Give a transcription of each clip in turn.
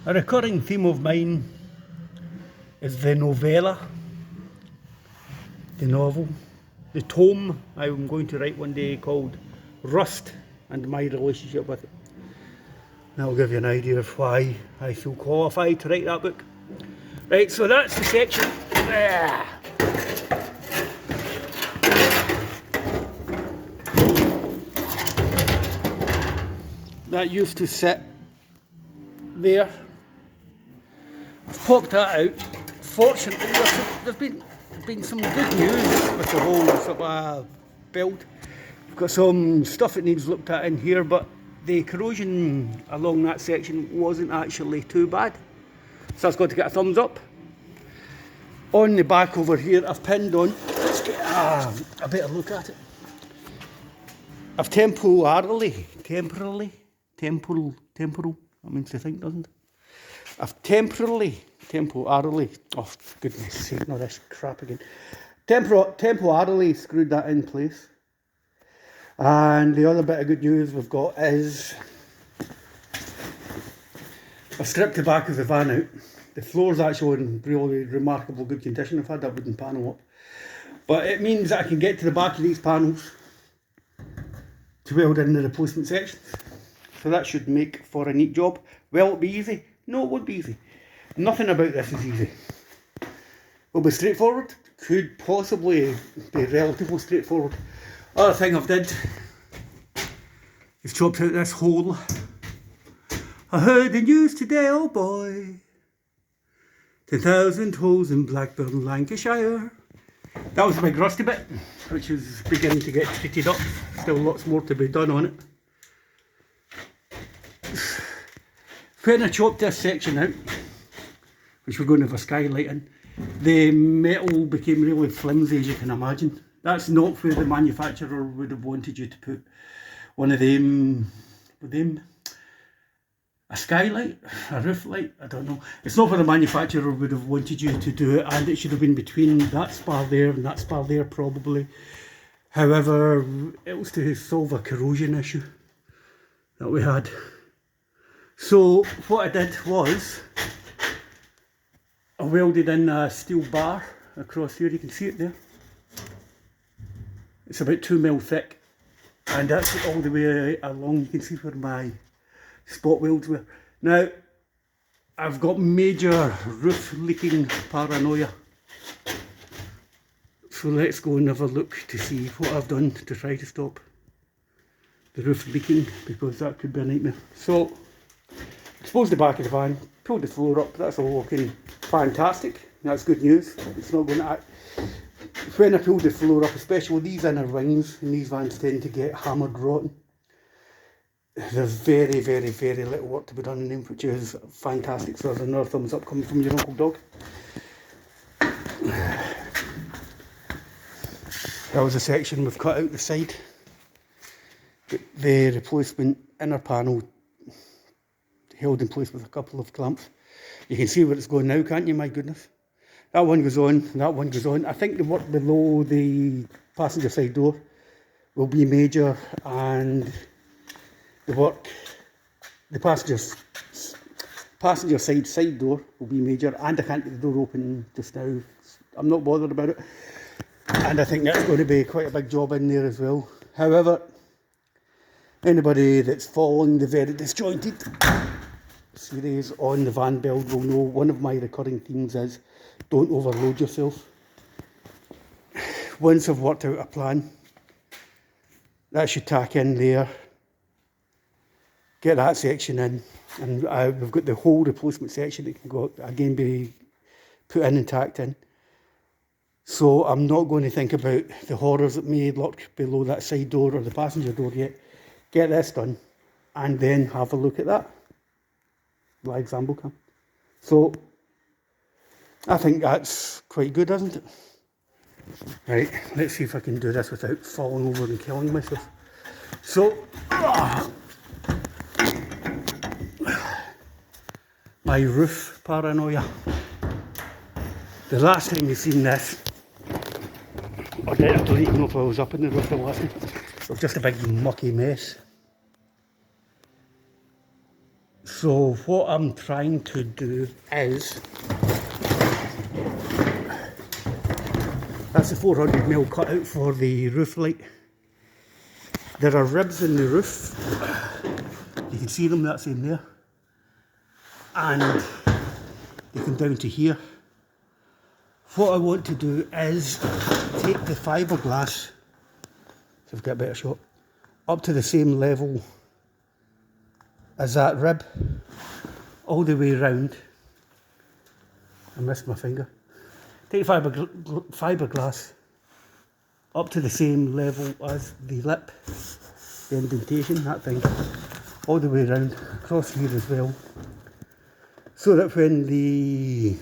A recurring theme of mine is the novella, the novel, the tome I'm going to write one day called Rust and my relationship with it. That'll give you an idea of why I feel qualified to write that book. Right, so that's the section. That used to sit there. I've popped that out. Fortunately, there's been some good news with the whole sort of build. We've got some stuff that needs looked at in here, but the corrosion along that section wasn't actually too bad. So that's got to get a thumbs up. On the back over here, I've pinned on, let's get a better look at it. I've temporarily, that means to think, doesn't it? I've temporarily, oh goodness sake, not this crap again. Temporarily screwed that in place. And the other bit of good news we've got is I've stripped the back of the van out. The floor's actually in really remarkable good condition. I've had that wooden panel up. But it means that I can get to the back of these panels to weld in the replacement sections. So that should make for a neat job. Will it be easy? No, it won't be easy. Nothing about this is easy. Will be straightforward? Could possibly be relatively straightforward. Other thing I've did is chopped out this hole. I heard the news today, oh boy. 10,000 holes in Blackburn, Lancashire. That was a big rusty bit, which is beginning to get treated up. Still lots more to be done on it. When I chopped this section out, which we're going to have a skylight in, the metal became really flimsy, as you can imagine. That's not where the manufacturer would have wanted you to put one of them, a skylight, a roof light, I don't know. It's not where the manufacturer would have wanted you to do it, and it should have been between that spar there and that spar there probably. However, it was to solve a corrosion issue that we had. So what I did was I welded in a steel bar across here, you can see it there. It's about 2 mil thick, and that's it all the way along. You can see where my spot welds were. Now, I've got major roof leaking paranoia. So let's go and have a look to see what I've done to try to stop the roof leaking, because that could be a nightmare. So, exposed the back of the van, pulled the floor up, that's all looking fantastic. That's good news. It's not going to act. When I pulled the floor up, especially these inner rings, and these vans tend to get hammered rotten, there's very, very, very little work to be done in them, which is fantastic. So there's another thumbs up coming from your Uncle Dog. That was a section we've cut out the side. The replacement inner panel held in place with a couple of clamps. You can see where it's going now, can't you? My goodness. That one goes on, that one goes on. I think the work below the passenger side door will be major, and the work, the passenger side door will be major, and I can't get the door open just now. I'm not bothered about it. And I think that's going to be quite a big job in there as well. However, anybody that's following the very disjointed series on the van build will know one of my recurring themes is don't overload yourself. Once I've worked out a plan, that should tack in there, get that section in, and we've got the whole replacement section that can go again be put in and tacked in. So I'm not going to think about the horrors that may lurk below that side door or the passenger door yet. Get this done and then have a look at that live example cam. So I think that's quite good, isn't it? Right, let's see if I can do this without falling over and killing myself. So my roof paranoia. The last time you seen this, I don't even know if I was up in the roof the last time. It was just a big mucky mess. So what I'm trying to do is, that's the 400mm cutout for the roof light. There are ribs in the roof, you can see them, that's in there, and they come down to here. What I want to do is take the fiberglass, so I've got a better shot, up to the same level as that rib, all the way round. I missed my finger. Take fiberglass up to the same level as the lip, the indentation, that thing, all the way around, across here as well, so that when the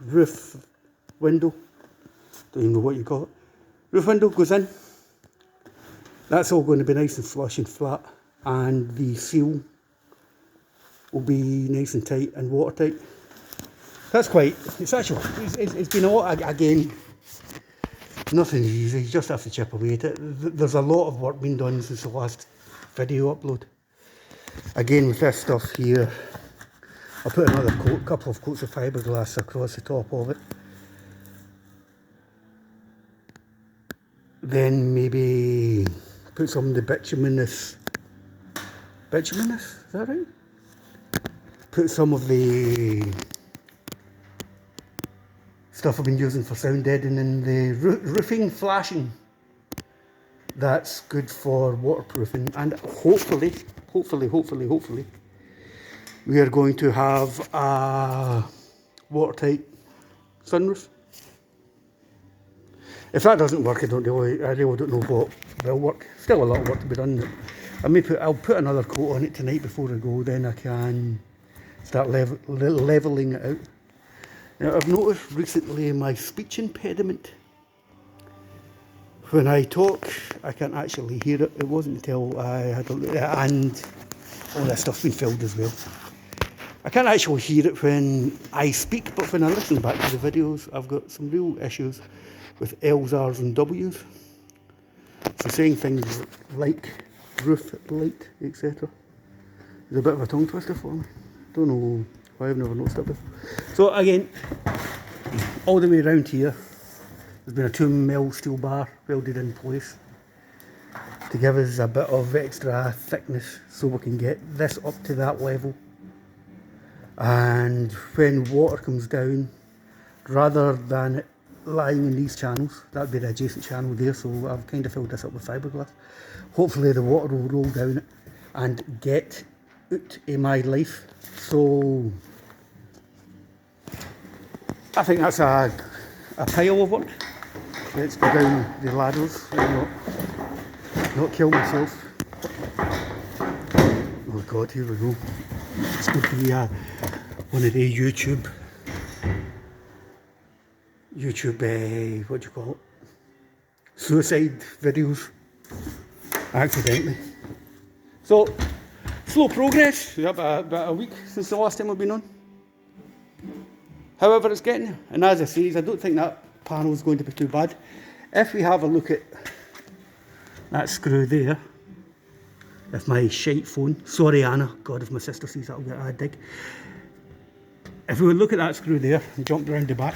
roof window, don't even know what you call it, roof window goes in, that's all going to be nice and flush and flat, and the seal will be nice and tight and watertight. That's quite, it's been a lot, again, nothing's easy, you just have to chip away at it. There's a lot of work been done since the last video upload. Again, with this stuff here, I'll put another couple of coats of fiberglass across the top of it. Then maybe put some of the bituminous, is that right? Put some of the stuff I've been using for sound deadening in the roofing flashing. That's good for waterproofing, and hopefully, we are going to have a watertight sunroof. If that doesn't work, I really don't know what will work. Still a lot of work to be done. I'll put another coat on it tonight before I go, then I can start levelling it out. Now, I've noticed recently my speech impediment. When I talk, I can't actually hear it. It wasn't until I had and all that stuff's been filled as well. I can't actually hear it when I speak, but when I listen back to the videos, I've got some real issues with L's, R's and W's. So saying things like roof light, etc. is a bit of a tongue twister for me. Don't know why I've never noticed it before. So again, all the way around here, there's been a 2mm steel bar welded in place to give us a bit of extra thickness so we can get this up to that level. And when water comes down, rather than it lying in these channels, that would be the adjacent channel there, so I've kind of filled this up with fiberglass. Hopefully the water will roll down it and get out in my life. So I think that's a pile of work. Let's go down the ladders and not kill myself. Oh God, here we go. It's going to be one of the YouTube, what do you call it? Suicide videos, accidentally. So, slow progress. We have about a week since the last time we've been on. However, it's getting there. And as I say, I don't think that panel is going to be too bad. If we have a look at that screw there, if my shite phone, sorry Anna, God, if my sister sees that I'll get a dig. If we would look at that screw there and jump around the back,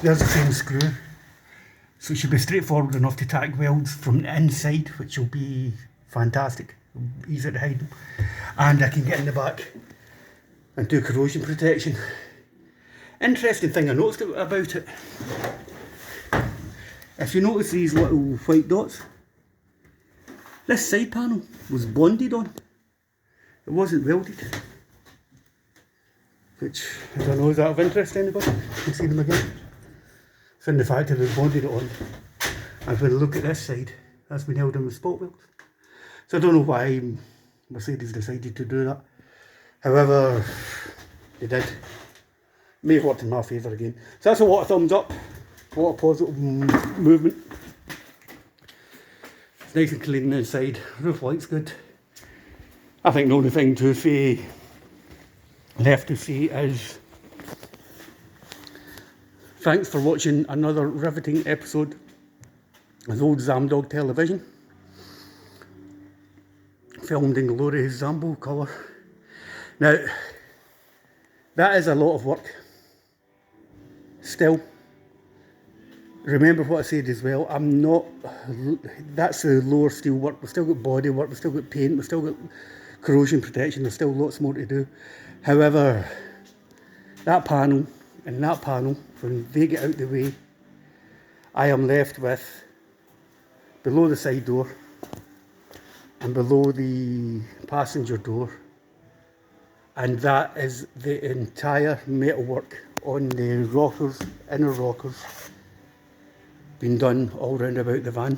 there's the same screw. So it should be straightforward enough to tack welds from the inside, which will be fantastic, easy to hide them. And I can get in the back and do corrosion protection. Interesting thing I noticed about it, if you notice these little white dots, this side panel was bonded on. It wasn't welded. Which, I don't know, is that of interest to anybody? You can see them again. It's in the fact that they've bonded it on. And when I look at this side, that's been held in with spot welds. So I don't know why Mercedes decided to do that. However, they did. May have worked in my favour again. So that's a lot of thumbs up. A lot of positive movement. It's nice and clean inside. Roof light's good. I think the only thing to say left to say is thanks for watching another riveting episode of Old Zamdog Television. filmed in glorious Zambo colour. Now, that is a lot of work. Still, remember what I said as well, that's the lower steel work. We've still got body work, we've still got paint, we've still got corrosion protection, there's still lots more to do. However, that panel and that panel, when they get out the way, I am left with, below the side door and below the passenger door, and that is the entire metalwork on the rockers, inner rockers, been done all round about the van.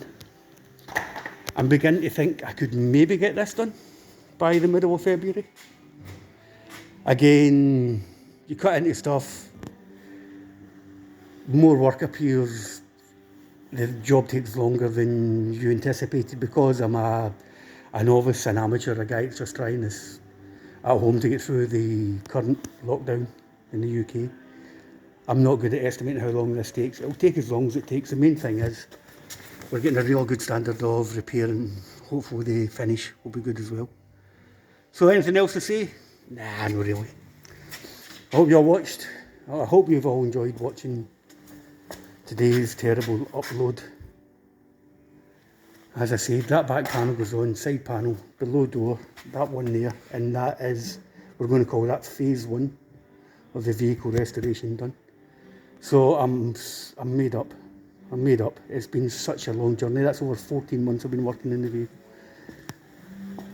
I'm beginning to think I could maybe get this done by the middle of February. Again, you cut into stuff, more work appears, the job takes longer than you anticipated, because I'm a novice, an amateur, a guy that's just trying this at home to get through the current lockdown in the UK. I'm not good at estimating how long this takes. It'll take as long as it takes. The main thing is we're getting a real good standard of repair, and hopefully the finish will be good as well. So anything else to say? Nah, not really. I hope you all watched. I hope you've all enjoyed watching today's terrible upload. As I said, that back panel goes on, side panel, below door, that one there, and that is, we're going to call that phase 1 of the vehicle restoration done. So I'm made up. I'm made up. It's been such a long journey. That's over 14 months I've been working in the vehicle.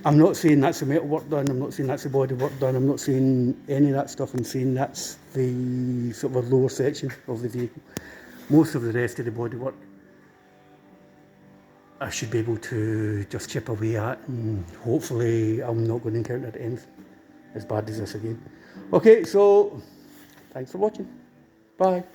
I'm not saying that's the metal work done, I'm not saying that's the body work done, I'm not saying any of that stuff, I'm saying that's the sort of lower section of the vehicle. Most of the rest of the body work I should be able to just chip away at, and hopefully I'm not going to encounter anything as bad as this again. Okay, so thanks for watching. Bye.